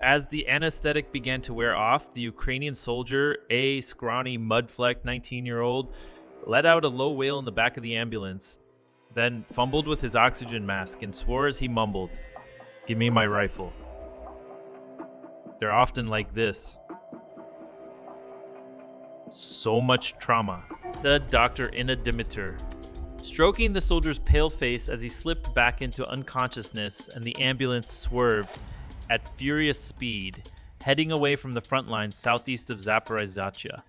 As the anesthetic began to wear off, the Ukrainian soldier, a scrawny, mud-flecked 19-year-old, let out a low wail in the back of the ambulance, then fumbled with his oxygen mask and swore as he mumbled, "Give me my rifle." They're often like this. So much trauma, said Dr Inna Dymitr, stroking the soldier's pale face as he slipped back into unconsciousness and the ambulance swerved at furious speed, heading away from the front lines southeast of Zaporizhzhia.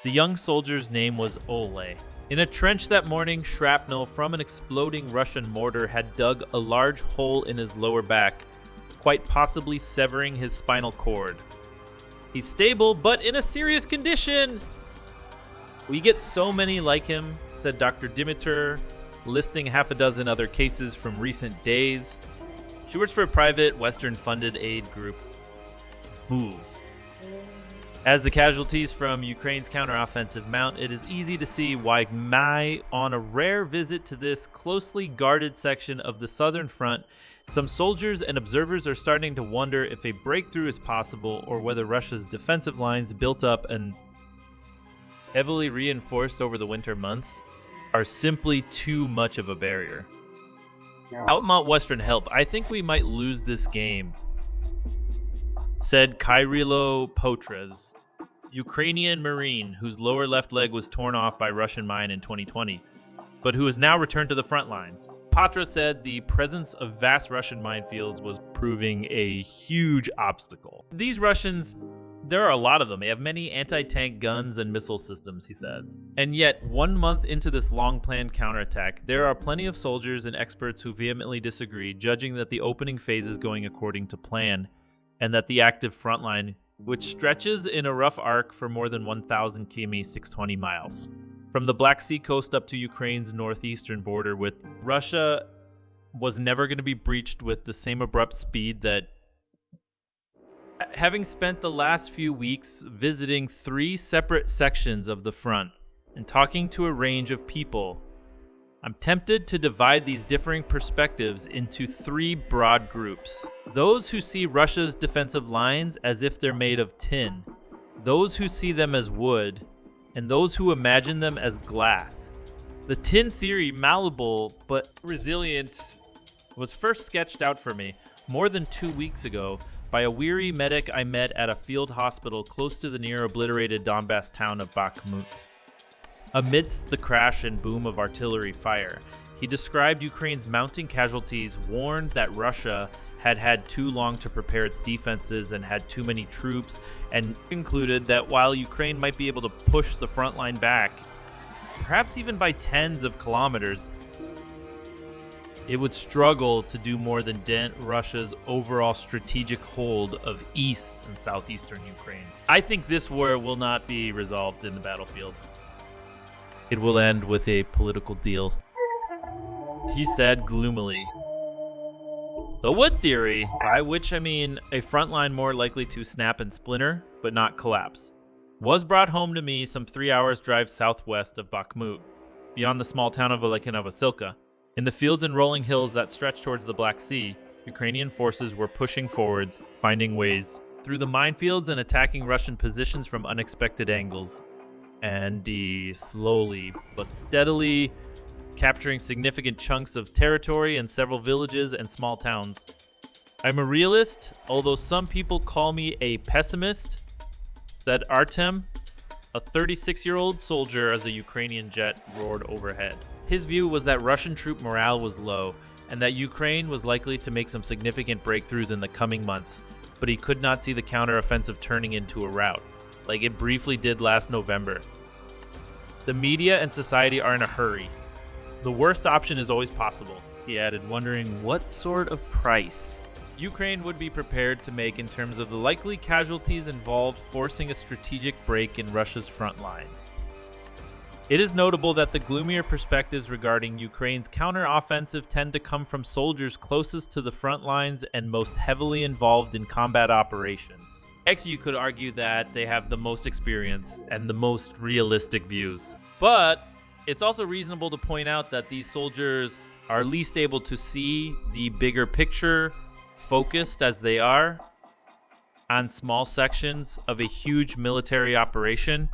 The young soldier's name was Oleh. In a trench that morning, shrapnel from an exploding Russian mortar had dug a large hole in his lower back, quite possibly severing his spinal cord. He's stable, but in a serious condition. We get so many like him, said Dr Dymitr, listing half a dozen other cases from recent days. She works for a private, Western-funded aid group, MOAS. As the casualties from Ukraine's counteroffensive mount, it is easy to see why on a rare visit to this closely guarded section of the southern front, some soldiers and observers are starting to wonder if a breakthrough is possible or whether Russia's defensive lines, built up and heavily reinforced over the winter months, are simply too much of a barrier. Outmount Western help. I think we might lose this game, said Kyrilo Potres, Ukrainian Marine whose lower left leg was torn off by Russian mine in 2020, but who has now returned to the front lines. Potres said the presence of vast Russian minefields was proving a huge obstacle. These Russians, there are a lot of them. They have many anti-tank guns and missile systems, he says. And yet, 1 month into this long-planned counterattack, there are plenty of soldiers and experts who vehemently disagree, judging that the opening phase is going according to plan, and that the active front line, which stretches in a rough arc for more than 1,000 km, 620 miles, from the Black Sea coast up to Ukraine's northeastern border with Russia, was never going to be breached with the same abrupt speed that. Having spent the last few weeks visiting 3 separate sections of the front and talking to a range of people, I'm tempted to divide these differing perspectives into 3 broad groups. Those who see Russia's defensive lines as if they're made of tin, those who see them as wood, and those who imagine them as glass. The tin theory, malleable but resilient, was first sketched out for me more than 2 weeks ago by a weary medic I met at a field hospital close to the near-obliterated Donbass town of Bakhmut. Amidst the crash and boom of artillery fire, he described Ukraine's mounting casualties, warned that Russia had had too long to prepare its defenses and had too many troops, and concluded that while Ukraine might be able to push the front line back, perhaps even by tens of kilometers, it would struggle to do more than dent Russia's overall strategic hold of east and southeastern Ukraine. I think this war will not be resolved in the battlefield. It will end with a political deal, he said gloomily. The wood theory, by which I mean a front line more likely to snap and splinter, but not collapse, was brought home to me some 3 hours drive southwest of Bakhmut, beyond the small town of Oleh. In the fields and rolling hills that stretch towards the Black Sea, Ukrainian forces were pushing forwards, finding ways through the minefields and attacking Russian positions from unexpected angles, and slowly but steadily capturing significant chunks of territory and several villages and small towns. I'm a realist, although some people call me a pessimist, said Artem, a 36-year-old soldier as a Ukrainian jet roared overhead. His view was that Russian troop morale was low and that Ukraine was likely to make some significant breakthroughs in the coming months, but he could not see the counteroffensive turning into a rout, like it briefly did last November. The media and society are in a hurry. The worst option is always possible, he added, wondering what sort of price Ukraine would be prepared to make in terms of the likely casualties involved forcing a strategic break in Russia's front lines. It is notable that the gloomier perspectives regarding Ukraine's counteroffensive tend to come from soldiers closest to the front lines and most heavily involved in combat operations. Actually, you could argue that they have the most experience and the most realistic views. But it's also reasonable to point out that these soldiers are least able to see the bigger picture, focused as they are, on small sections of a huge military operation,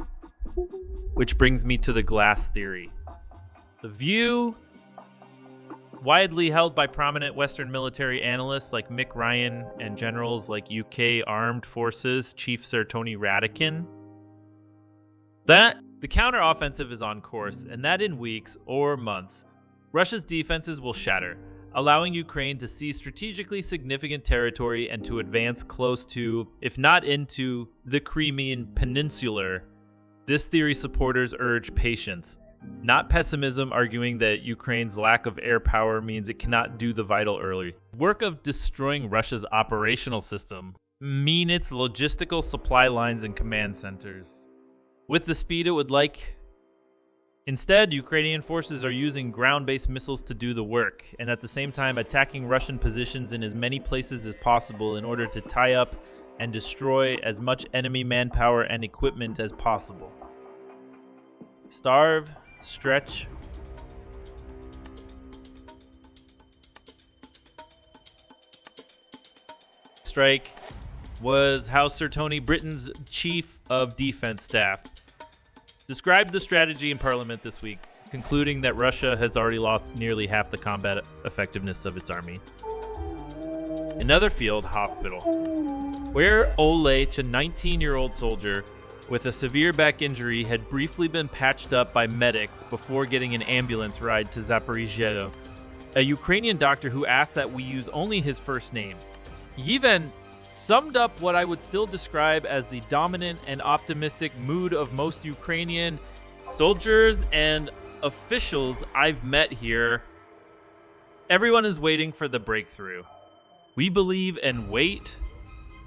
which brings me to the glass theory. The view, widely held by prominent Western military analysts like Mick Ryan and generals like UK Armed Forces Chief Sir Tony Radakin, that the counteroffensive is on course, and that in weeks or months, Russia's defenses will shatter, allowing Ukraine to seize strategically significant territory and to advance close to, if not into, the Crimean Peninsula. This theory supporters urge patience, not pessimism, arguing that Ukraine's lack of air power means it cannot do the vital early work of destroying Russia's operational system, mean its logistical supply lines and command centers with the speed it would like. Instead, Ukrainian forces are using ground-based missiles to do the work, and at the same time attacking Russian positions in as many places as possible in order to tie up and destroy as much enemy manpower and equipment as possible. Starve, stretch, strike was how Sir Tony, Britain's Chief of Defense Staff, described the strategy in Parliament this week, concluding that Russia has already lost nearly half the combat effectiveness of its army. Another field, hospital, where Oleh, a 19-year-old soldier with a severe back injury, had briefly been patched up by medics before getting an ambulance ride to Zaporizhzhia. A Ukrainian doctor who asked that we use only his first name. He even summed up what I would still describe as the dominant and optimistic mood of most Ukrainian soldiers and officials I've met here. Everyone is waiting for the breakthrough. We believe and wait.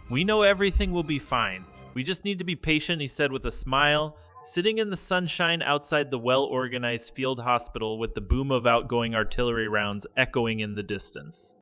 We know everything will be fine. We just need to be patient, he said with a smile, sitting in the sunshine outside the well-organized field hospital with the boom of outgoing artillery rounds echoing in the distance.